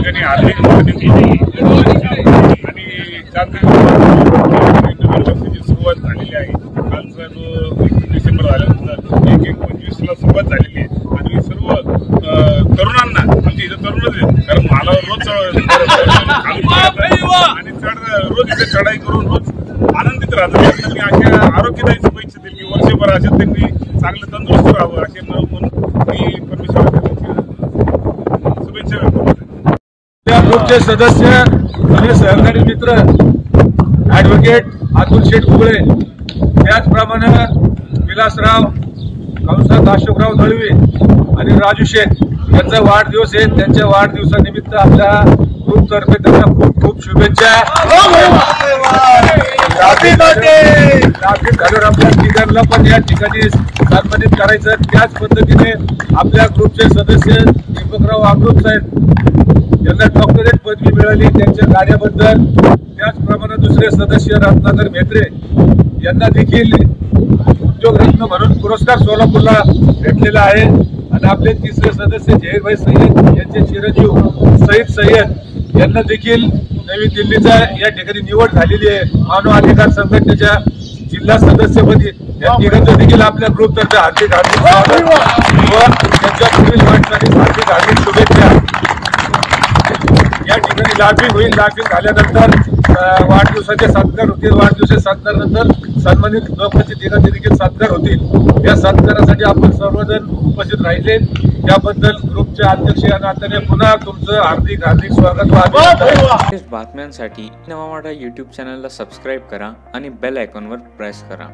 ठिकाणी हार्दिक आणि वर्षाची सुरुवात झालेली आहे। कालचा जो 21 डिसेंबर झाल्यानंतर 1/1/25ला सुरुवात झालेली आहे आणि सर्व तरुणांना आमच्या इथे तरुणच आहेत, कारण मला रोज आणि रोज इथे चढाई करून रोज आनंदित राहतात। त्यांना मी अशा आरोग्यदायी शुभेच्छा दिली की वर्षभर अशा त्यांनी चांगलं तंदुरुस्त राहावं असे म्हणून मी परमेश्वराला शुभेच्छा व्यक्त करतो। त्या ग्रुपचे सदस्य आणि सहकारी मित्र ॲडव्होकेट अतुल शेठ कुबळे, त्याचप्रमाणे विलासराव कंसात अशोकराव दळवी आणि राजू शेठ यांचा वाढदिवस आहे। त्यांच्या वाढदिवसानिमित्त आपल्या ग्रुपतर्फे त्यांना खूप खूप शुभेच्छा। आपल्या तिघांना पण या ठिकाणी सन्मानित करायचं। त्याच पद्धतीने आपल्या ग्रुपचे सदस्य दीपकराव अमृत साहेब यांना डॉक्टरेट पदवी मिळाली त्यांच्या कार्याबद्दल। त्याचप्रमाणे दुसरे सदस्य रत्नाकर म्हेत्रे यांना देखील उद्योगरत्न म्हणून पुरस्कार सोलापूरला भेटलेला आहे। आणि आपले तिसरे सदस्य जहीरभाई सय्यद यांचे चिरंजीव सईद सय्यद यांना देखील नवी दिल्लीचा या ठिकाणी निवड झालेली आहे मानव अधिकार संघटनेच्या जिल्हा सदस्यपदी। या तिघांचं देखील आपल्या ग्रुपतर्फे हार्दिक स्वागत व त्यांच्या पुढील वाटचालीस हार्दिक शुभेच्छा। या ठिकाणी लाभिंग होईल। लाभिंग झाल्यानंतर वाढदिवसाचे सत्कार होतील। वाढदिवसाचे सत्कार नंतर सन्मानित लोकांचे तिघांचे देखील सत्कार होतील। या सत्कारासाठी आपण सर्वजण उपस्थित राहिले त्याबद्दल ग्रुपचे अध्यक्ष या नात्याने पुन्हा तुमचं हार्दिक स्वागत। बातम्यांसाठी नवा मराठा YouTube चॅनलला सबस्क्राईब करा आणि बेल आयकॉनवर प्रेस करा।